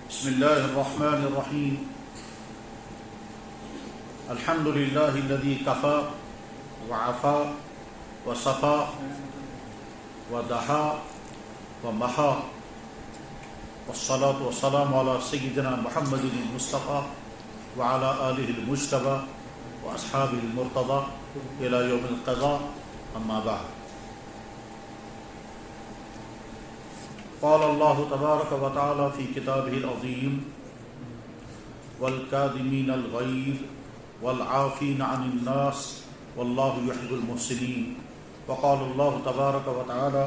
بسم الله الرحمن الرحيم الحمد لله الذي كفى وعفى وصفى ودحى ومحى والصلاة والسلام على سيدنا محمد المصطفى وعلى آله المجتبى وأصحابه المرتضى إلى يوم القضاء أما بعد. قال الله تبارك وتعالى في كتابه العظيم والكاظمين الغيظ والعافين عن الناس والله يحب المحسنين. وقال الله تبارك وتعالى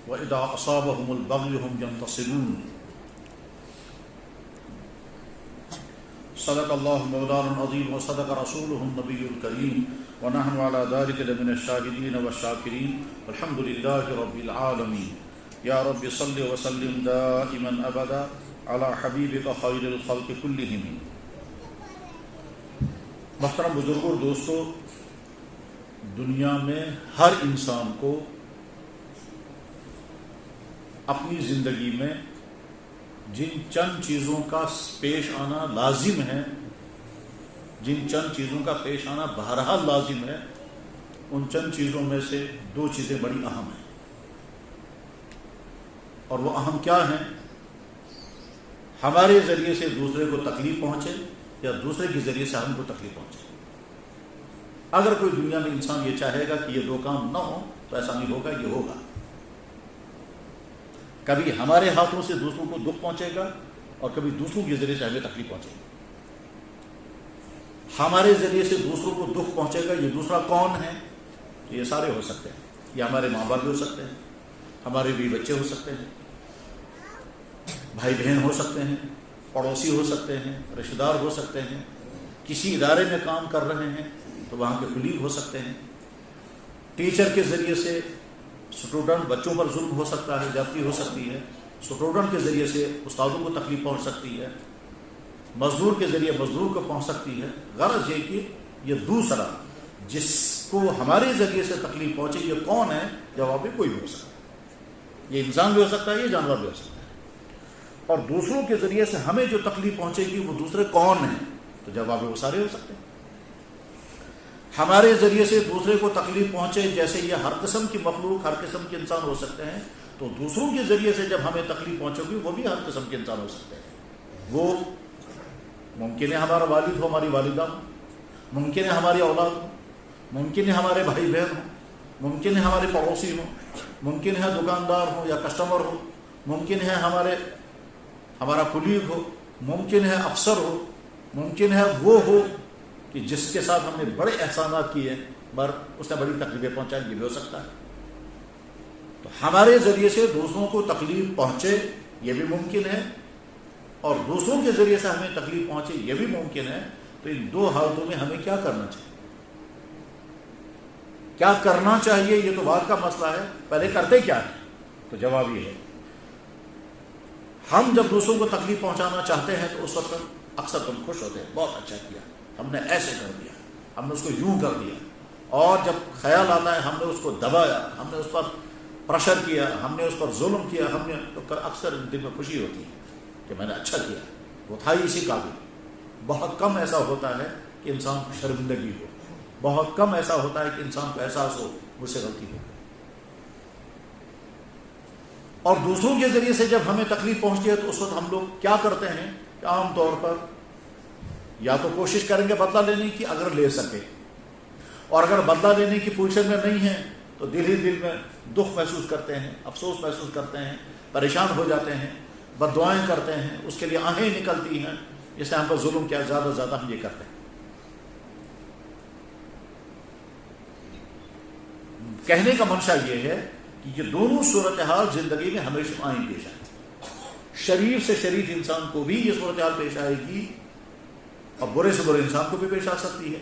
وإذا أصابهم البغي هم ينتصرون. صدق الله مولانا العظيم وصدق رسوله النبي الكريم ونحن على ذلك لمن الشاهدين والشاكرين والحمد لله رب العالمين. يا رب صل وسلم دائما أبدا على حبيبك خير الخلق كلهم. محترم بزرگوں اور دوستو، دنیا میں ہر انسان کو اپنی زندگی میں جن چند چیزوں کا پیش آنا لازم ہے، جن چند چیزوں کا پیش آنا بہرحال لازم ہے، ان چند چیزوں میں سے دو چیزیں بڑی اہم ہیں. اور وہ اہم کیا ہیں؟ ہمارے ذریعے سے دوسرے کو تکلیف پہنچے یا دوسرے کے ذریعے سے ہم کو تکلیف پہنچے. اگر کوئی دنیا میں انسان یہ چاہے گا کہ یہ دو کام نہ ہو تو ایسا نہیں ہوگا. یہ ہوگا، کبھی ہمارے ہاتھوں سے دوسروں کو دکھ پہنچے گا اور کبھی دوسروں کے ذریعے سے ہمیں تکلیف پہنچے گی. ہمارے ذریعے سے دوسروں کو دکھ پہنچے گا، یہ دوسرا کون ہے؟ یہ سارے ہو سکتے ہیں. یہ ہمارے ماں باپ بھی ہو سکتے ہیں، ہمارے بیوی بچے ہو سکتے ہیں، بھائی بہن ہو سکتے ہیں، پڑوسی ہو سکتے ہیں، رشتہ دار ہو سکتے ہیں، کسی ادارے میں کام کر رہے ہیں تو وہاں کے کلیگ ہو سکتے ہیں، ٹیچر کے ذریعے سے اسٹوڈنٹ بچوں پر ظلم ہو سکتا ہے، زیادتی ہو سکتی ہے، اسٹوڈنٹ کے ذریعے سے استادوں کو تکلیف پہنچ سکتی ہے، مزدور کے ذریعے مزدور کو پہنچ سکتی ہے. غرض یہ کہ یہ دوسرا جس کو ہمارے ذریعے سے تکلیف پہنچے یہ کون ہے؟ جواب بھی کوئی بھی ہو سکتا ہے. یہ انسان بھی ہو سکتا ہے، یہ جانور بھی ہو سکتا ہے. اور دوسروں کے ذریعے سے ہمیں جو تکلیف پہنچے گی وہ دوسرے کون ہیں؟ تو جواب وہ سارے ہو سکتے ہیں. ہمارے ذریعے سے دوسرے کو تکلیف پہنچے، جیسے یہ ہر قسم کی مخلوق، ہر قسم کے انسان ہو سکتے ہیں، تو دوسروں کے ذریعے سے جب ہمیں تکلیف پہنچے گی وہ بھی ہر قسم کے انسان ہو سکتے ہیں. وہ ممکن ہے ہمارا والد ہو، ہماری والدہ ہو، ممکن ہے ہماری اولاد ہو، ممکن ہے ہمارے بھائی بہن ہو، ممکن ہے ہمارے پڑوسی ہو، ممکن ہے دکاندار ہو یا کسٹمر ہو، ممکن ہے ہمارا کلیگ ہو، ممکن ہے افسر ہو، ممکن ہے وہ ہو کہ جس کے ساتھ ہم نے بڑے احسانات کیے پر اس نے بڑی تکلیفیں پہنچائی. یہ بھی ہو سکتا ہے. تو ہمارے ذریعے سے دوسروں کو تکلیف پہنچے یہ بھی ممکن ہے، اور دوسروں کے ذریعے سے ہمیں تکلیف پہنچے یہ بھی ممکن ہے. تو ان دو حالتوں میں ہمیں کیا کرنا چاہیے؟ کیا کرنا چاہیے یہ تو بعد کا مسئلہ ہے، پہلے کرتے کیا ہے؟ تو جواب یہ ہے، ہم جب دوسروں کو تکلیف پہنچانا چاہتے ہیں تو اس وقت اکثر تم خوش ہوتے ہیں، بہت اچھا کیا، ہم نے ایسے کر دیا، ہم نے اس کو یوں کر دیا. اور جب خیال آتا ہے ہم نے اس کو دبایا، ہم نے اس پر پریشر کیا، ہم نے اس پر ظلم کیا، ہم نے تو اکثر دل میں خوشی ہوتی ہے کہ میں نے اچھا کیا، وہ تھا ہی اسی قابل. بہت کم ایسا ہوتا ہے کہ انسان کو شرمندگی ہو، بہت کم ایسا ہوتا ہے کہ انسان کو احساس ہو مجھ سے غلطی ہو. اور دوسروں کے ذریعے سے جب ہمیں تکلیف پہنچتی ہے تو اس وقت ہم لوگ کیا کرتے ہیں کہ عام طور پر یا تو کوشش کریں گے بدلہ لینے کی اگر لے سکے، اور اگر بدلہ لینے کی پوزیشن میں نہیں ہے تو دل ہی دل میں دکھ محسوس کرتے ہیں، افسوس محسوس کرتے ہیں، پریشان ہو جاتے ہیں، بد دعائیں کرتے ہیں، اس کے لیے آہیں نکلتی ہیں، اس نے ہم پر ظلم کیا، زیادہ سے زیادہ ہم یہ کرتے ہیں. کہنے کا منشا یہ ہے کہ یہ دونوں صورتحال زندگی میں ہمیشہ آئیں پیش آئیں. شریف سے شریف انسان کو بھی یہ صورتحال پیش آئے گی اور برے سے برے انسان کو بھی پیش آ سکتی ہے.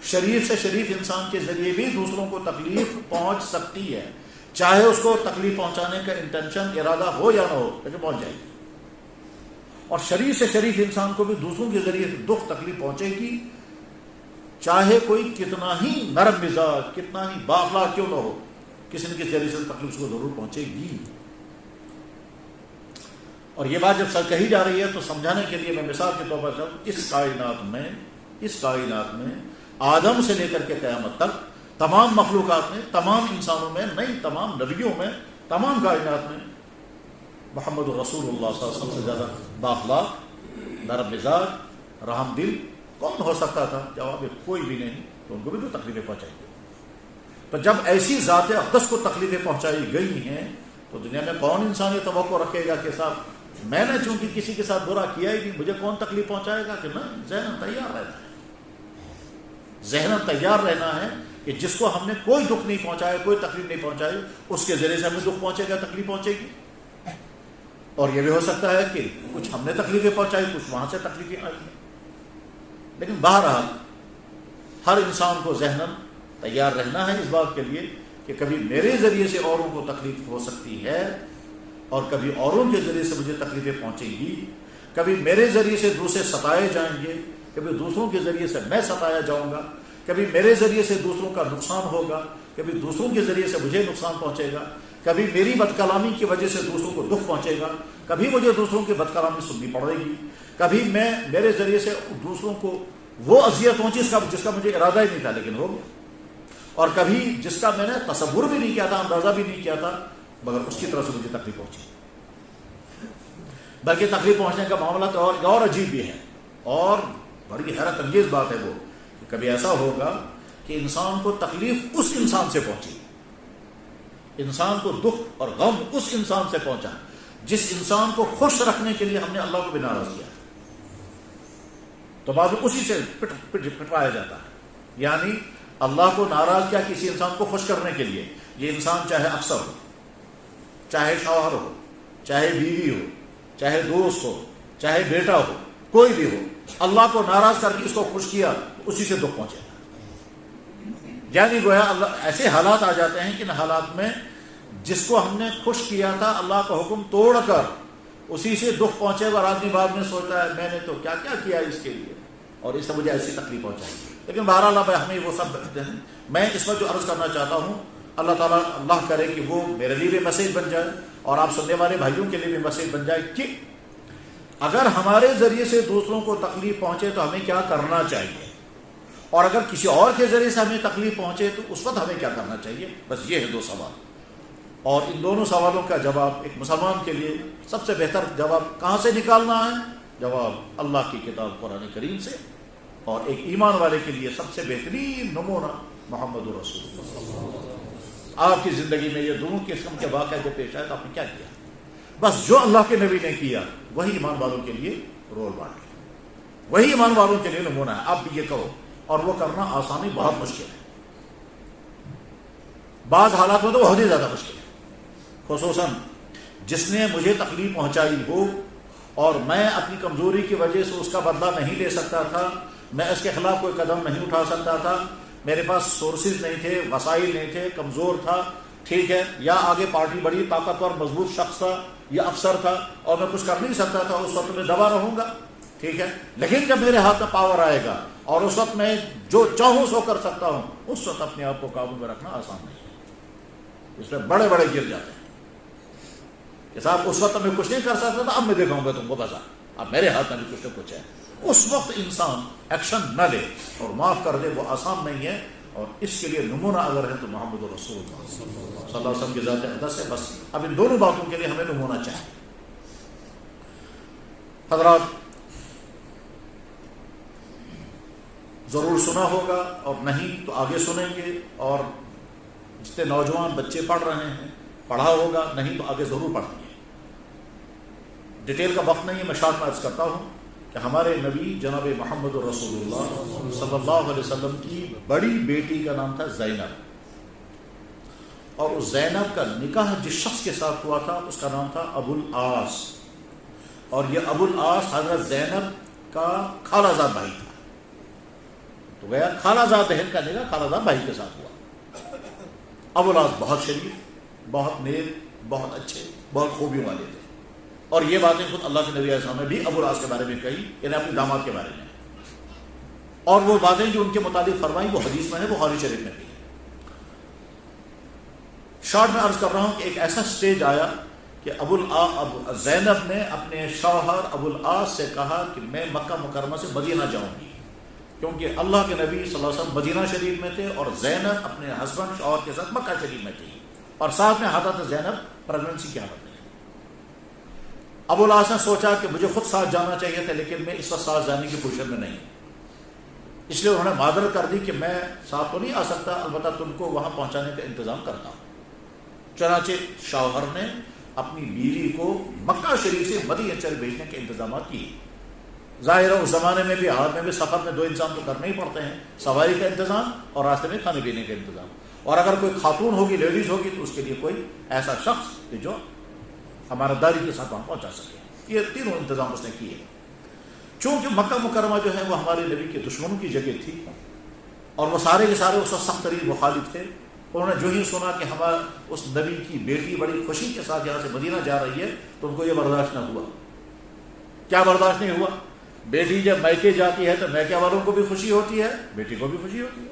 شریف سے شریف انسان کے ذریعے بھی دوسروں کو تکلیف پہنچ سکتی ہے، چاہے اس کو تکلیف پہنچانے کا انٹینشن، ارادہ ہو یا نہ ہو، لیکن پہنچ جائے گی. اور شریف سے شریف انسان کو بھی دوسروں کے ذریعے دکھ تکلیف پہنچے گی، چاہے کوئی کتنا ہی نرم مزاج، کتنا ہی بااخلاق کیوں نہ ہو، کسی نہ کسی ذریعے سے تکلیف اس کو ضرور پہنچے گی. اور یہ بات جب سر کہی جا رہی ہے تو سمجھانے کے لیے میں مثال کے طور پر اس کائنات میں آدم سے لے کر کے قیامت تک تمام مخلوقات میں، تمام انسانوں میں، نہیں تمام نبیوں میں، تمام کائنات میں محمد رسول اللہ صلی اللہ علیہ وسلم سے زیادہ بااخلاق، نرم مزاج، رحم دل کون ہو سکتا تھا؟ جواب ہے کوئی بھی نہیں، تو ان کو بھی تو تکلیفیں پہنچائی گئی۔ تو جب ایسی ذات اقدس کو تکلیفیں پہنچائی گئی ہیں تو دنیا میں کون انسان یہ توقع رکھے گا کہ صاحب میں نے چونکہ کسی کے ساتھ برا کیا ہی نہیں، مجھے کون تکلیف پہنچائے گا؟ کہ نا، ذہن تیار رہنا ہے، ذہن تیار رہنا ہے کہ جس کو ہم نے کوئی دکھ نہیں پہنچایا، کوئی تکلیف نہیں پہنچائی، اس کے ذریعے سے ہمیں دکھ پہنچے گا، تکلیف پہنچے گی۔ اور یہ بھی ہو سکتا ہے کہ کچھ ہم نے تکلیفیں پہنچائی، کچھ وہاں سے تکلیفیں آئی ہیں، لیکن بہرحال ہر انسان کو ذہناً تیار رہنا ہے اس بات کے لیے کہ کبھی میرے ذریعے سے اوروں کو تکلیف ہو سکتی ہے، اور کبھی اوروں کے ذریعے سے مجھے تکلیفیں پہنچیں گی، کبھی میرے ذریعے سے دوسرے ستائے جائیں گے، کبھی دوسروں کے ذریعے سے میں ستایا جاؤں گا، کبھی میرے ذریعے سے دوسروں کا نقصان ہوگا، کبھی دوسروں کے ذریعے سے مجھے نقصان پہنچے گا، کبھی میری بد کلامی کی وجہ سے دوسروں کو دکھ پہنچے گا، کبھی مجھے دوسروں کی بد کلامی سننی پڑے گی، کبھی میرے ذریعے سے دوسروں کو وہ اذیت پہنچی جس کا مجھے ارادہ ہی نہیں تھا لیکن ہو گیا، اور کبھی جس کا میں نے تصور بھی نہیں کیا تھا، اندازہ بھی نہیں کیا تھا، مگر اس کی طرف سے مجھے تکلیف پہنچی۔ بلکہ تکلیف پہنچنے کا معاملہ تو اور عجیب بھی ہے، اور بڑی حیرت انگیز بات ہے وہ کہ کبھی ایسا ہوگا کہ انسان کو تکلیف اس انسان سے پہنچی، انسان کو دکھ اور غم اس انسان سے پہنچا جس انسان کو خوش رکھنے کے لیے ہم نے اللہ کو بھی ناراض کیا، تو بعد میں اسی سے پٹوایا جاتا ہے۔ یعنی اللہ کو ناراض کیا کسی انسان کو خوش کرنے کے لیے، یہ انسان چاہے افسر ہو، چاہے شوہر ہو، چاہے بیوی ہو، چاہے دوست ہو، چاہے بیٹا ہو، کوئی بھی ہو، اللہ کو ناراض کر کے اس کو خوش کیا تو اسی سے دکھ پہنچے گا۔ یعنی گویا اللہ ایسے حالات آ جاتے ہیں کہ ان حالات میں جس کو ہم نے خوش کیا تھا اللہ کا حکم توڑ کر اسی سے دکھ پہنچے گا، اور آدمی بعد میں سوچتا ہے میں نے تو کیا کیا کیا اس کے لیے، اور اس سے مجھے ایسی تکلیف پہنچائی۔ لیکن بہرحال ہمیں وہ سب کرتے ہیں۔ میں اس وقت جو عرض کرنا چاہتا ہوں، اللہ تعالیٰ اللہ کرے کہ وہ میرے لیے بھی میسیج بن جائے اور آپ سننے والے بھائیوں کے لیے بھی میسیج بن جائے کہ اگر ہمارے ذریعے سے دوسروں کو تکلیف پہنچے تو ہمیں کیا کرنا چاہیے، اور اگر کسی اور کے ذریعے سے ہمیں تکلیف پہنچے تو اس وقت ہمیں کیا کرنا چاہیے۔ بس یہ ہے دو سوال، اور ان دونوں سوالوں کا جواب ایک مسلمان کے لیے سب سے بہتر جواب کہاں سے نکالنا ہے؟ جواب اللہ کی کتاب قرآن کریم سے، اور ایک ایمان والے کے لیے سب سے بہترین نمونہ محمد رسول اللہ۔ آپ کی زندگی میں یہ دونوں قسم کے واقعے جو پیش آئے تو آپ نے کیا کیا؟ بس جو اللہ کے نبی نے کیا وہی ایمان والوں کے لیے رول ماڈل، وہی ایمان والوں کے لیے نمونہ ہے۔ آپ بھی یہ کرو، اور وہ کرنا آسانی بہت مشکل ہے، بعض حالات میں تو بہت ہی زیادہ مشکل ہے، خصوصاً جس نے مجھے تکلیف پہنچائی ہو اور میں اپنی کمزوری کی وجہ سے اس کا بدلہ نہیں لے سکتا تھا، میں اس کے خلاف کوئی قدم نہیں اٹھا سکتا تھا، میرے پاس سورسز نہیں تھے، وسائل نہیں تھے، کمزور تھا، ٹھیک ہے، یا آگے پارٹی بڑی طاقتور مضبوط شخص تھا یا افسر تھا اور میں کچھ کر نہیں سکتا تھا، اس وقت میں دبا رہوں گا، ٹھیک ہے۔ لیکن جب میرے ہاتھ میں پاور آئے گا اور اس وقت میں جو چاہوں سو کر سکتا ہوں، اس وقت اپنے آپ کو قابو میں رکھنا آسان نہیں ہے، اس میں بڑے بڑے گر جاتے ہیں کہ صاحب اس وقت میں کچھ نہیں کر سکتا تھا، اب میں دکھاؤں گا تم کو، بس اب میرے ہاتھ میں بھی کچھ نہ کچھ ہے۔ اس وقت انسان ایکشن نہ لے اور معاف کر دے، وہ آسان نہیں ہے، اور اس کے لیے نمونہ اگر ہے تو محمد رسول اللہ صلی اللہ علیہ وسلم کی ذات اقدس ہے۔ بس اب ان دونوں باتوں کے لیے ہمیں نمونہ چاہیے۔ حضرات، ضرور سنا ہوگا اور نہیں تو آگے سنیں گے، اور جتنے نوجوان بچے پڑھ رہے ہیں پڑھا ہوگا، نہیں تو آگے ضرور پڑھیں گے۔ ڈیٹیل کا وقت نہیں ہے، میں شارٹ میں عرض کرتا ہوں کہ ہمارے نبی جناب محمد رسول اللہ صلی اللہ علیہ وسلم کی بڑی بیٹی کا نام تھا زینب، اور اس زینب کا نکاح جس شخص کے ساتھ ہوا تھا اس کا نام تھا ابو العاص، اور یہ ابو العاص حضرت زینب کا خالہ زاد بھائی تھا، تو گیا خالہ زاد بہن کا نکاح خالہ زاد بھائی کے ساتھ ہوا۔ ابو العاص بہت شریف، بہت نیک، بہت اچھے، بہت خوبیوں والے تھے، اور یہ باتیں خود اللہ کے نبی علیہ السلام نے بھی ابو العاص کے بارے میں کہی، یعنی اپنے داماد کے بارے میں، اور وہ باتیں جو ان کے متعلق فرمائی وہ حدیث میں ہے، بخاری شریف میں بھی ہے۔ شارٹ میں عرض کر رہا ہوں کہ ایک ایسا سٹیج آیا کہ زینب نے اپنے شوہر ابو العاص سے کہا کہ میں مکہ مکرمہ سے مدینہ جاؤں گی، کیونکہ اللہ کے نبی صلی اللہ علیہ وسلم مدینہ شریف میں تھے اور زینب اپنے ہسبینڈ شوہر کے ساتھ مکہ شریف میں تھی، اور ساتھ میں حضرت زینب پریگننسی کی حالت میں۔ ابو العاص نے سوچا کہ مجھے خود ساتھ جانا چاہیے تھا، لیکن میں اس وقت ساتھ جانے کی پوزیشن میں نہیں، اس لیے انہوں نے معذرت کر دی کہ میں ساتھ تو نہیں آ سکتا، البتہ تم کو وہاں پہنچانے کا انتظام کرتا ہوں۔ چنانچہ شوہر نے اپنی بیوی کو مکہ شریف سے مدینہ چل بھیجنے کے انتظامات کیے۔ ظاہر ہے اس زمانے میں بھی حالت میں بھی سفر میں 2 انسان تو کرنے ہی پڑتے ہیں، سواری کا انتظام اور راستے میں کھانے پینے کا انتظام، اور اگر کوئی خاتون ہوگی، لیڈیز ہوگی، تو اس کے لیے کوئی ایسا شخص کہ جو ہمارا داری کے ساتھ وہاں پہنچا سکے۔ یہ تینوں انتظام اس نے کیے۔ چونکہ مکہ مکرمہ جو ہے وہ ہمارے نبی کے دشمنوں کی جگہ تھی، اور وہ سارے کے سارے اس وقت سخت ترین مخالف تھے۔ انہوں نے جو ہی سنا کہ ہمارا اس نبی کی بیٹی بڑی خوشی کے ساتھ یہاں سے مدینہ جا رہی ہے، تو ان کو یہ برداشت نہ ہوا۔ کیا برداشت نہیں ہوا؟ بیٹی جب میکے جاتی ہے تو میکے والوں کو بھی خوشی ہوتی ہے، بیٹی کو بھی خوشی ہوتی ہے،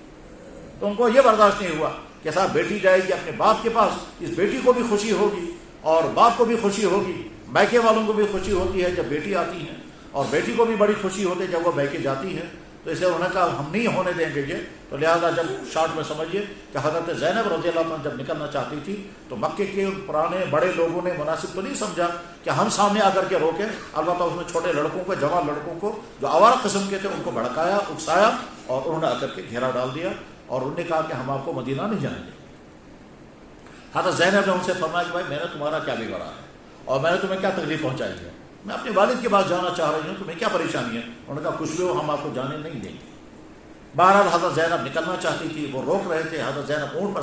تو ان کو یہ برداشت نہیں ہوا کہ صاحب بیٹی جائے گی اپنے باپ کے پاس، اس بیٹی کو بھی خوشی ہوگی اور باپ کو بھی خوشی ہوگی، میکے والوں کو بھی خوشی ہوتی ہے جب بیٹی آتی ہے، اور بیٹی کو بھی بڑی خوشی ہوتی ہے جب وہ میکے جاتی ہے۔ تو اسے انہوں نے کہا ہم نہیں ہونے دیں گے یہ، تو لہذا جب شارٹ میں سمجھیے کہ حضرت زینب رضی اللہ عنہ جب نکلنا چاہتی تھی تو مکے کے پرانے بڑے لوگوں نے مناسب تو نہیں سمجھا کہ ہم سامنے آ کر کے روکیں، البتہ اس میں چھوٹے لڑکوں کو، جوان لڑکوں کو جو آوارہ قسم کے تھے ان کو بھڑکایا، اکسایا، اور انہوں نے آ کر کے گھیرا ڈال دیا، اور انہوں نے کہا کہ ہم آپ کو مدینہ نہیں جانے دیں گے۔ حضرت زینب نے ان سے فرمایا کہ بھائی میں نے تمہارا کیا بگاڑا ہے اور میں نے تمہیں کیا تکلیف پہنچائی ہے، میں اپنے والد کے پاس جانا چاہ رہی ہوں، تمہیں کیا پریشانی ہے؟ انہوں نے کہا کچھ بھی ہو ہم آپ کو جانے نہیں دیں گے۔ بہرحال حضرت زینب نکلنا چاہتی تھی، وہ روک رہے تھے۔ حضرت زینب اونٹ پر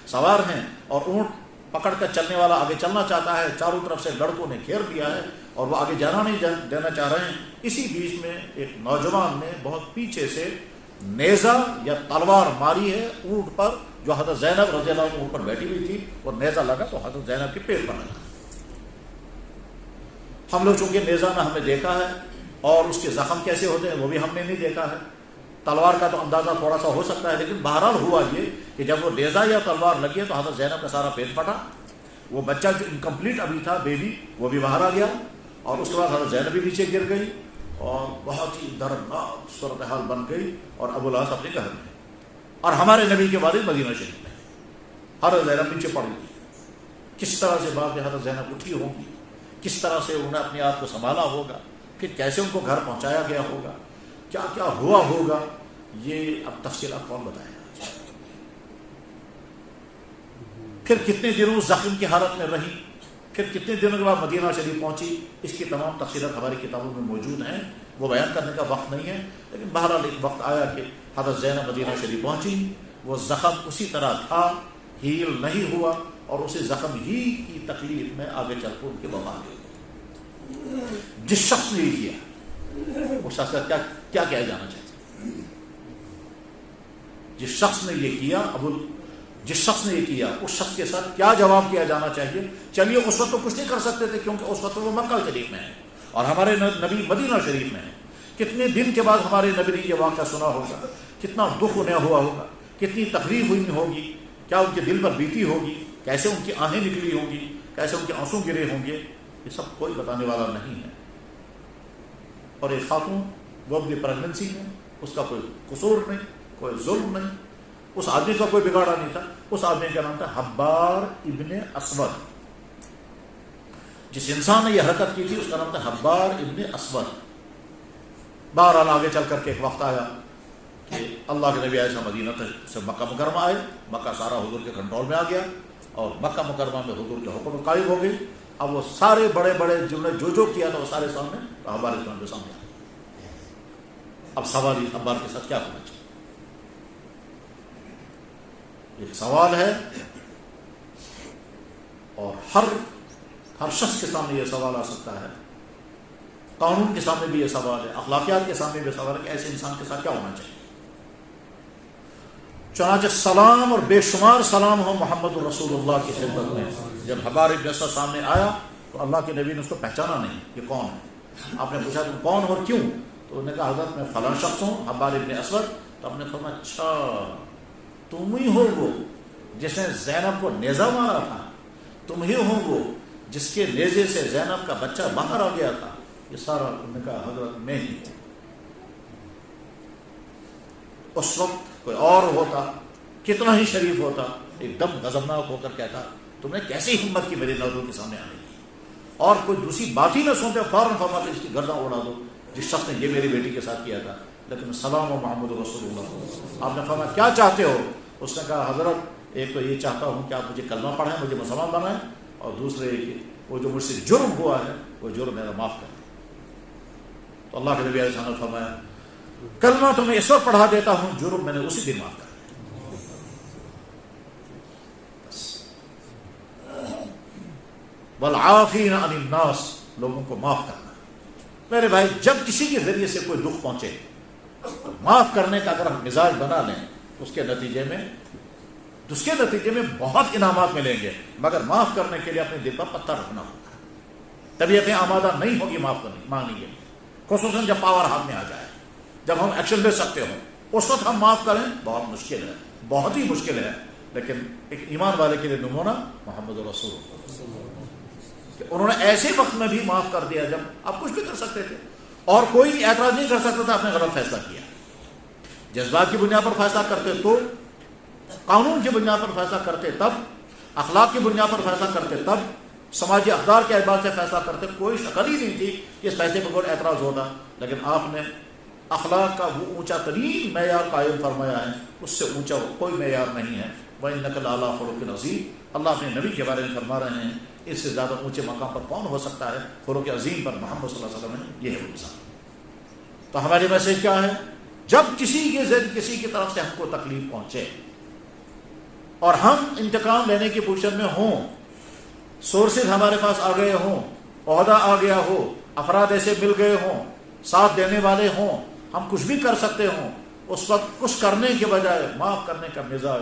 سوار ہیں، اور اونٹ پکڑ کر چلنے والا آگے چلنا چاہتا ہے، چاروں طرف سے لڑکوں نے گھیر دیا ہے اور وہ آگے جانا نہیں دینا چاہ رہے ہیں۔ اسی بیچ میں ایک نوجوان نے بہت پیچھے سے نیزہ یا تلوار ماری ہے اونٹ پر، جو حضرت زینب رضی اللہ عنہ اونٹ پر بیٹھی ہوئی تھی، اور نیزہ لگا تو حضرت زینب کے پیٹ پر لگا۔ ہم لوگ چونکہ نیزہ نہ ہم نے دیکھا ہے اور اس کے زخم کیسے ہوتے ہیں وہ بھی ہم نے نہیں دیکھا ہے، تلوار کا تو اندازہ تھوڑا سا ہو سکتا ہے، لیکن بہرحال ہوا یہ کہ جب وہ نیزہ یا تلوار لگی تو حضرت زینب کا سارا پیٹ پھٹا، وہ بچہ جو انکمپلیٹ ابھی تھا، بیبی، وہ بھی باہر آ گیا، اور اس کے بعد حضرت زینب بھی نیچے گر گئی، اور بہت ہی دردناک صورتحال بن گئی، اور ابو العاص اپنے گھر میں، اور ہمارے نبی کے والد مدینہ شریف میں۔ حضرت زینب نیچے پڑ گئی۔ کس طرح سے بعد میں حضرت زینب اٹھی ہوگی، کس طرح سے انہوں نے اپنے آپ کو سنبھالا ہوگا، پھر کیسے ان کو گھر پہنچایا گیا ہوگا، کیا کیا ہوا ہوگا، یہ اب تفصیلات کون بتائے گا۔ پھر کتنے دنوں زخم کی حالت میں رہی، پھر کتنے دنوں کے بعد مدینہ شریف پہنچی، اس کی تمام تفصیلات ہماری کتابوں میں موجود ہیں، وہ بیان کرنے کا وقت نہیں ہے، لیکن بہرحال ایک وقت آیا کہ حضرت زینب مدینہ شریف پہنچی، وہ زخم اسی طرح تھا، ہیل نہیں ہوا، اور اسی زخم ہی کی تکلیف میں آگے چل کر ان کے وفات ہو گئی۔ جس شخص نے یہ کیا، اس شخص کا کیا کیا جانا چاہیے؟ جس شخص نے یہ کیا، جس شخص نے یہ کیا اس شخص کے ساتھ کیا جواب کیا جانا چاہیے؟ چلیے اس وقت تو کچھ نہیں کر سکتے تھے، کیونکہ اس وقت وہ مکہ شریف میں ہے اور ہمارے نبی مدینہ شریف میں ہے۔ کتنے دن کے بعد ہمارے نبی نے یہ واقعہ سنا ہوگا، کتنا دکھ انہیں ہوا ہوگا، کتنی تکلیف ہوئی ہوگی، کیا ان کے دل پر بیتی ہوگی، کیسے ان کی آنکھیں نکلی ہوں گی، کیسے ان کے آنسو گرے ہوں گے، یہ سب کوئی بتانے والا نہیں ہے۔ اور ایک خاتون وہ اپنی پریگننسی میں، اس کا کوئی قصور نہیں، کوئی ظلم نہیں، اس آدمی کا کوئی بگاڑا نہیں تھا۔ اس آدمی کا نام تھا حبار ابن اسود، جس انسان نے یہ حرکت کی تھی اس کا نام تھا حبار ابن اسود۔ بہرحال آگے چل کر کے ایک وقت آیا کہ اللہ کے نبی ایسا مدینہ سے مکہ مکرمہ آئے، مکہ سارا حضور کے کنٹرول میں آ گیا، اور مکہ مکرمہ میں حضور کے حکم قائم ہو گئی۔ اب وہ سارے بڑے بڑے جنہوں نے جو کیا تھا وہ سارے سامنے حبار اسلام کے سامنے آ گئے۔ اب سوال حبار کے ساتھ کیا ہونا چاہیے؟ ایک سوال ہے، اور ہر شخص کے سامنے یہ سوال آ سکتا ہے، قانون کے سامنے بھی یہ سوال ہے، اخلاقیات کے سامنے بھی سوال ہے کہ ایسے انسان کے ساتھ کیا ہونا چاہیے۔ چنانچہ سلام اور بے شمار سلام ہو محمد الرسول اللہ کی خدمت میں۔ جب حبار ابن اسود سامنے آیا تو اللہ کے نبی نے اس کو پہچانا نہیں، یہ کون ہے؟ آپ نے پوچھا تم کون ہو اور کیوں؟ تو انہوں نے کہا حضرت میں فلاں شخص ہوں، حبار ابن اسود۔ تو آپ نے فرمایا اچھا تم ہی ہو وہ جس نے زینب کو نیزہ مارا تھا، تم ہی ہو وہ جس کے نیزے سے زینب کا بچہ باہر آ گیا تھا، یہ سارا انہوں نے کہا حضرت میں ہی ہوں۔ اس وقت کوئی اور ہوتا، کتنا ہی شریف ہوتا، ایک دم غضبناک ہو کر کہتا تم نے کیسی ہمت کی میرے نظروں کے سامنے آنے کی، اور کوئی دوسری بات ہی نہ سنتے فوراً فرماتے اس کی گردن اڑا دو، جس شخص نے یہ میری بیٹی کے ساتھ کیا تھا۔ لیکن سلام و محمد رسول اللہ، آپ نے فرمایا کیا چاہتے ہو؟ اس نے کہا حضرت ایک تو یہ چاہتا ہوں کہ آپ مجھے کلمہ پڑھائیں، مجھے مسلمان بنائیں، اور دوسرے کہ وہ جو مجھ سے جرم ہوا ہے وہ جرم میرا معاف کر دیں۔ تو اللہ کے نبی علیہ السلام نے فرمایا کلمہ تو میں اس وقت پڑھا دیتا ہوں، جرم میں نے اسی دن معاف کر دیا۔ والعافین عن الناس، لوگوں کو معاف کرنا۔ میرے بھائی جب کسی کے ذریعے سے کوئی دکھ پہنچے، معاف کرنے کا اگر ہم مزاج بنا لیں اس کے نتیجے میں بہت انعامات ملیں گے، مگر معاف کرنے کے لیے اپنے دل پر پتھر رکھنا ہوگا۔ طبیعتیں آمادہ نہیں ہوگی معاف کرنے مانگنے کے لیے، خصوصاً جب پاور ہاتھ میں آ جائے، جب ہم ایکشن لے سکتے ہوں، اس وقت ہم معاف کریں بہت مشکل ہے، بہت ہی مشکل ہے۔ لیکن ایک ایمان والے کے لیے نمونہ محمد رسول کہ انہوں نے ایسے وقت میں بھی معاف کر دیا جب آپ کچھ بھی کر سکتے تھے اور کوئی اعتراض نہیں کر سکتا تھا، آپ نے غلط فیصلہ کیا۔ جذبات کی بنیاد پر فیصلہ کرتے تو، قانون کی بنیاد پر فیصلہ کرتے تب، اخلاق کی بنیاد پر فیصلہ کرتے تب، سماجی اقدار کے اعتبار سے فیصلہ کرتے، کوئی شکل ہی نہیں تھی کہ اس فیصلے پر کوئی اعتراض ہوتا۔ لیکن آپ نے اخلاق کا وہ اونچا ترین معیار قائم فرمایا ہے، اس سے اونچا کوئی معیار نہیں ہے۔ وَإِنَّكَ لَعَلَىٰ خُلُقٍ عَظِيمٍ، اللہ اپنے نبی کے بارے میں فرما رہے ہیں اس سے زیادہ اونچے مقام پر کون ہو سکتا ہے؟ خلق عظیم پر محمد صلی اللہ علیہ وسلم نے، یہ ہے مثال۔ تو ہماری میسج کیا ہے؟ جب کسی کی طرف سے ہم کو تکلیف پہنچے اور ہم انتقام لینے کی پوزیشن میں ہوں، سورسز ہمارے پاس آ گئے ہوں، عہدہ آ گیا ہو، افراد ایسے مل گئے ہوں، ساتھ دینے والے ہوں، ہم کچھ بھی کر سکتے ہوں، اس وقت کچھ کرنے کے بجائے معاف کرنے کا مزاج،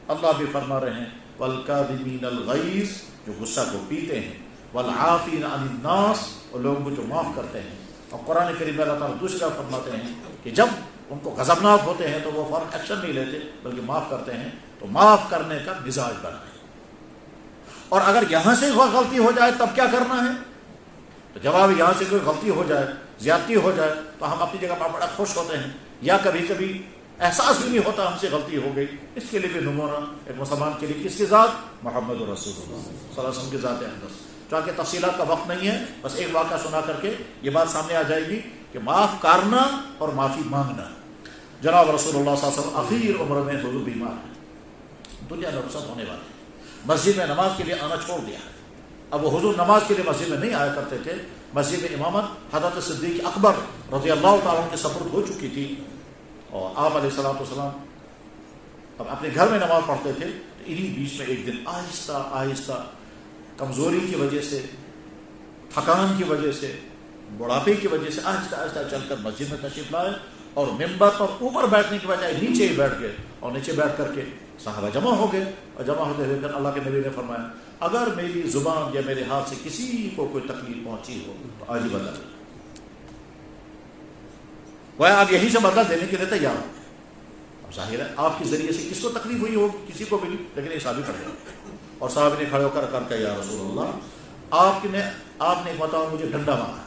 اللہ بھی فرما رہے ہیں وَالْكَاظِمِينَ الْغَيْظَ، جو غصہ کو پیتے ہیں، وَالْعَافِينَ عَنِ النَّاسِ، اور لوگوں کو جو معاف کرتے ہیں۔ اور قرآن کریم میں اللہ تعالیٰ دوسرا فرماتے ہیں کہ جب ان کو غضبناک ہوتے ہیں تو وہ فوراً ایکشن نہیں لیتے بلکہ معاف کرتے ہیں۔ تو معاف کرنے کا مزاج بنائیں، اور اگر یہاں سے غلطی ہو جائے تب کیا کرنا ہے؟ تو جواب یہاں سے کوئی غلطی ہو جائے، زیادتی ہو جائے تو ہم اپنی جگہ پر بڑا خوش ہوتے ہیں، یا کبھی کبھی احساس بھی نہیں ہوتا ہم سے غلطی ہو گئی۔ اس کے لیے بھی نمونہ ایک مسلمان کے لیے کس کی ذات؟ محمد رسول اللہ صلی اللہ علیہ وسلم کی ذات اقدس۔ چونکہ تفصیلات کا وقت نہیں ہے، بس ایک واقعہ سنا کر کے یہ بات سامنے آ جائے گی کہ معاف کرنا اور معافی مانگنا۔ جناب رسول اللہ صلی اللہ علیہ وسلم اخیر عمر میں حضور بیمار ہیں، دنیا میں رخصت ہونے والے ہیں، مسجد میں نماز کے لیے آنا چھوڑ دیا ہے۔ اب وہ حضور نماز کے لیے مسجد میں نہیں آیا کرتے تھے، مسجد میں امامت حضرت صدیق اکبر رضی اللہ تعالیٰ عنہ کے سپرد ہو چکی تھی، اور آپ علیہ الصلوۃ والسلام اب اپنے گھر میں نماز پڑھتے تھے۔ تو انہی بیچ میں ایک دن آہستہ آہستہ کمزوری کی وجہ سے، تھکان کی وجہ سے، بڑھاپے کی وجہ سے آہستہ آہستہ چل کر مسجد میں تشریف لائے، اور ممبر پر اوپر بیٹھنے کی بجائے نیچے ہی بیٹھ گئے، اور نیچے بیٹھ کر کے صحابہ جمع ہو گئے، اور جمع ہوتے ہوئے اللہ کے نبی نے فرمایا اگر میری زبان یا میرے ہاتھ سے کسی کو کوئی تکلیف پہنچی ہو تو آج ہی بدلا لیں۔ وہ آپ یہی سے بدلا دینے کے لیے تیار ہو۔ اب ظاہر ہے آپ کے ذریعے سے کس کو تکلیف ہوئی ہوگی، کسی کو بھی نہیں، لیکن ایک صحابی کھڑے ہو، اور صحابی نے کھڑے ہو کر کہ یا رسول اللہ آپ نے بتاؤ مجھے ڈنڈا مارا،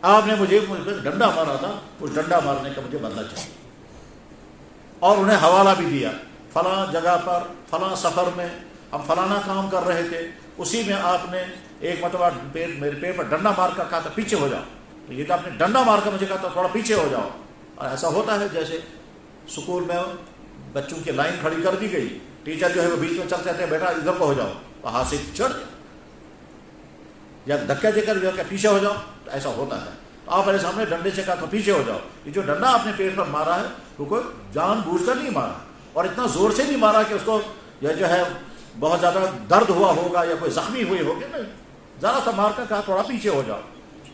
آپ نے مجھے ڈنڈا مارا تھا، اس ڈنڈا مارنے کا مجھے بدلہ چاہیے، اور انہیں حوالہ بھی دیا فلاں جگہ پر فلاں سفر میں ہم فلانا کام کر رہے تھے، اسی میں آپ نے ایک مرتبہ میرے پیٹ پر ڈنڈا مار کر کہا تھا پیچھے ہو جاؤ، تو یہ کہ آپ نے ڈنڈا مار کر مجھے کہا تھا تھوڑا پیچھے ہو جاؤ۔ اور ایسا ہوتا ہے جیسے اسکول میں بچوں کی لائن کھڑی کر دی گئی، ٹیچر جو ہے وہ بیچ میں چلتے تھے بیٹا ادھر کو ہو جاؤ، تو ہاتھ سے چڑھ یا دھکا دے کر جو کہ پیچھے ہو جاؤ، تو ایسا ہوتا ہے۔ تو آپ میرے سامنے ڈنڈے سے کہا تو پیچھے ہو جاؤ، یہ جو ڈنڈا آپ نے پیٹ پر مارا ہے وہ کوئی جان بوجھ کر نہیں مارا، اور اتنا زور سے نہیں مارا کہ اس کو یا جو ہے بہت زیادہ درد ہوا ہوگا یا کوئی زخمی ہوئے ہوگے، نہیں، ذرا سا مار کر کہا تھوڑا پیچھے ہو جاؤ۔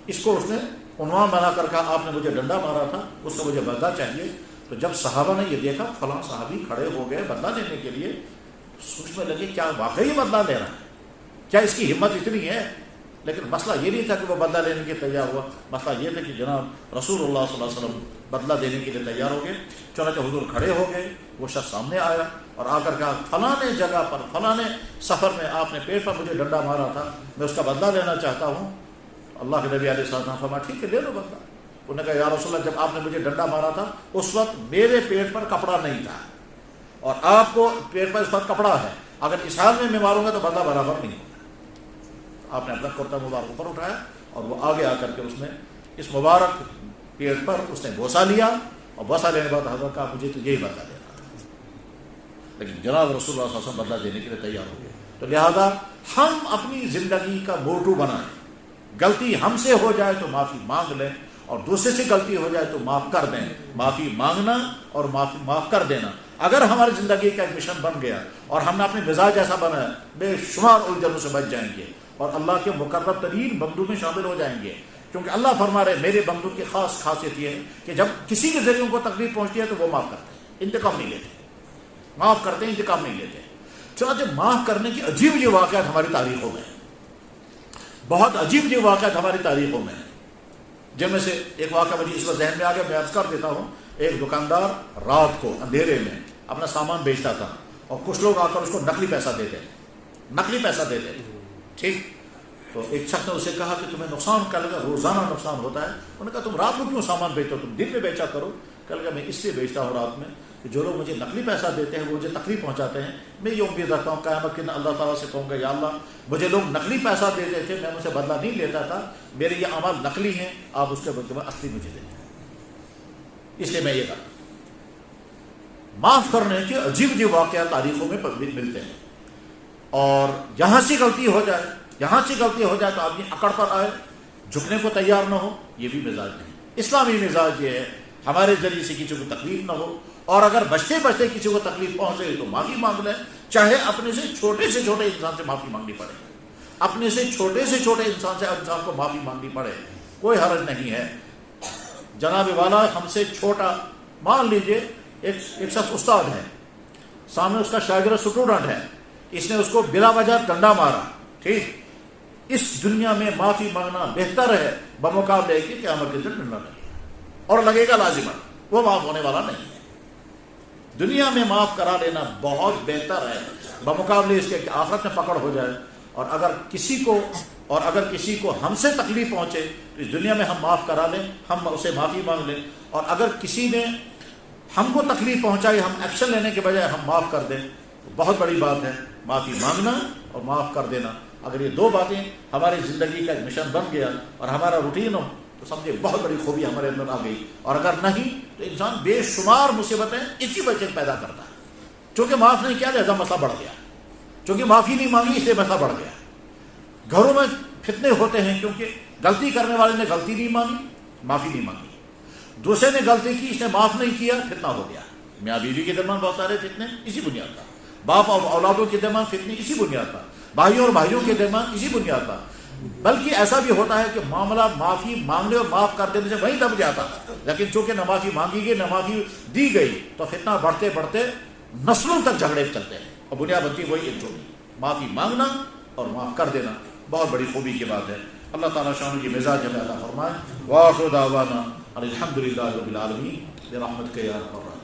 اس کو اس نے عنوان بنا کر کہا آپ نے مجھے ڈنڈا مارا تھا، اس سے مجھے بدلہ چاہیے۔ تو جب صحابہ نے یہ دیکھا فلاں صحابی کھڑے ہو گئے بدلہ لینے کے لیے، سوچنے لگے کیا واقعی بدلہ لے رہا ہے، کیا اس کی ہمت اتنی ہے؟ لیکن مسئلہ یہ نہیں تھا کہ وہ بدلہ لینے کے تیار ہوا، مسئلہ یہ تھا کہ جناب رسول اللہ صلی اللہ علیہ وسلم بدلہ دینے کے لیے تیار ہو گئے۔ چنانچہ حضور کھڑے ہو گئے، وہ شخص سامنے آیا اور آ کر کہا فلاں جگہ پر فلاں سفر میں آپ نے پیٹ پر مجھے ڈنڈا مارا تھا، میں اس کا بدلہ لینا چاہتا ہوں. اللہ کے نبی علیہ الصلوۃ والسلام فرمایا ٹھیک ہے لے لو بدلہ. انہوں نے کہا یا رسول اللہ جب آپ نے مجھے ڈنڈا مارا تھا اس وقت میرے پیٹ پر کپڑا نہیں تھا اور آپ کو پیٹ پر اس وقت کپڑا ہے، اگر اس حال میں ماروں گا تو بدلہ برابر نہیں ہوگا. آپ نے اپنا کرتا مبارک اوپر اٹھایا اور وہ آگے آ کر کے اس نے اس مبارک پیٹ پر اس نے بوسہ لیا اور بوسہ لینے کے بعد حضرت کہا مجھے تو یہی بدلہ دینا تھا. لیکن جناب رسول اللہ صلی اللہ علیہ وسلم بدلہ دینے کے لیے تیار ہو گئے. تو لہذا ہم اپنی زندگی کا موٹو بنائیں، غلطی ہم سے ہو جائے تو معافی مانگ لیں اور دوسرے سے غلطی ہو جائے تو معاف کر دیں. معافی مانگنا اور معاف کر دینا اگر ہماری زندگی کا ایک مشن بن گیا اور ہم نے اپنے مزاج ایسا بنایا بے شمار الجھنوں سے بچ جائیں گے اور اللہ کے مقرب ترین بندوں میں شامل ہو جائیں گے. کیونکہ اللہ فرما رہے میرے بندوں کی خاص خاصیت یہ ہے کہ جب کسی کے ذریعے کو تکلیف پہنچتی ہے تو وہ معاف کرتے ہیں، انتقام نہیں لیتے. معاف کرتے ہیں، انتقام نہیں لیتے. چنانچہ معاف کرنے کی عجیب یہ واقعات ہماری تاریخوں میں ہیں، بہت عجیب یہ واقعات ہماری تاریخوں میں ہیں. جن میں سے ایک واقعہ مجھے اس وقت ذہن میں آ گیا، میں عرض کر دیتا ہوں. ایک دکاندار رات کو اندھیرے میں اپنا سامان بیچتا تھا اور کچھ لوگ آ کر اس کو نقلی پیسہ دیتے ٹھیک. تو ایک شخص نے اسے کہا کہ تمہیں نقصان کیا لگا، روزانہ نقصان ہوتا ہے. انہوں نے کہا تم رات کو کیوں سامان بیچتے ہو، تم دن میں بیچا کرو. کہا لگا میں اس لیے بیچتا ہوں رات میں کہ جو لوگ مجھے نقلی پیسہ دیتے ہیں وہ مجھے تکلیف پہنچاتے ہیں. میں یہ امید رکھتا ہوں قیامت کے دن اللہ تعالیٰ سے کہوں گا یا اللہ مجھے لوگ نقلی پیسہ دیتے تھے، میں ان سے بدلہ نہیں لیتا تھا، میرے یہ اعمال نقلی ہیں، آپ اس کے بدلے میں اصلی مجھے دیتے ہیں. اس لیے میں یہ کرتا ہوں. معاف کرنے کے عجیب عجیب واقعات تاریخوں میں ملتے ہیں. اور یہاں سے غلطی ہو جائے تو آدمی اکڑ پر آئے، جھکنے کو تیار نہ ہو، یہ بھی مزاج نہیں. اسلامی مزاج یہ ہے ہمارے ذریعے سے کسی کو تکلیف نہ ہو، اور اگر بچتے بچتے کسی کو تکلیف پہنچے تو معافی مانگ لیں، چاہے اپنے سے چھوٹے انسان سے معافی مانگنی پڑے، اپنے سے چھوٹے انسان کو معافی مانگنی پڑے، کوئی حرج نہیں ہے. جناب والا ہم سے چھوٹا، مان لیجئے ایک شخص استاد ہے، سامنے اس کا شاگرد اسٹوڈنٹ ہے، اس نے اس کو بلا وجہ ڈنڈا مارا، ٹھیک. اس دنیا میں معافی مانگنا بہتر ہے بمقابلے کہ قیامت کے دن ڈنڈا لگے اور لگے گا لازماً، وہ معاف ہونے والا نہیں ہے. دنیا میں معاف کرا لینا بہت بہتر ہے بمقابلے اس کے کہ آخرت میں پکڑ ہو جائے. اور اگر کسی کو ہم سے تکلیف پہنچے تو اس دنیا میں ہم معاف کرا لیں، ہم اسے معافی مانگ لیں. اور اگر کسی نے ہم کو تکلیف پہنچائی، ہم ایکشن لینے کے بجائے ہم معاف کر دیں، تو بہت بڑی بات ہے. معافی مانگنا اور معاف کر دینا، اگر یہ دو باتیں ہماری زندگی کا ایک مشن بن گیا اور ہمارا روٹین ہو تو سمجھے بہت بڑی خوبی ہمارے اندر آ گئی. اور اگر نہیں تو انسان بے شمار مصیبتیں اسی وجہ سے پیدا کرتا ہے. چونکہ معاف نہیں کیا لہذا مسئلہ بڑھ گیا، چونکہ معافی نہیں مانگی اس لیے مسئلہ بڑھ گیا. گھروں میں فتنے ہوتے ہیں کیونکہ غلطی کرنے والے نے غلطی نہیں مانی، معافی نہیں مانگی. دوسرے نے غلطی کی، اس نے معاف نہیں کیا، فتنہ ہو گیا. میاں بیوی کے درمیان بہت سارے فتنے اسی بنیاد پر، باپ اور اولادوں کے درمیان فتنے اسی بنیاد پر، بھائیوں اور بھائیوں کے درمیان اسی بنیاد پر. بلکہ ایسا بھی ہوتا ہے کہ معاملہ معافی مانگنے اور معاف کر دینے سے وہیں دب جاتا، لیکن چونکہ نہ معافی مانگی گئی نہ معافی دی گئی تو فتنہ بڑھتے بڑھتے نسلوں تک جھگڑے چلتے ہیں. اور بنیاد بنتی وہی ایک جوڑی، معافی مانگنا اور معاف کر دینا بہت بڑی خوبی کی بات ہے. اللہ تعالیٰ شان کی مزاج ہمیں عطا فرمائے. وآخر دعوانا الحمدللہ رب العالمین برحمتک یا ارحم الراحمین.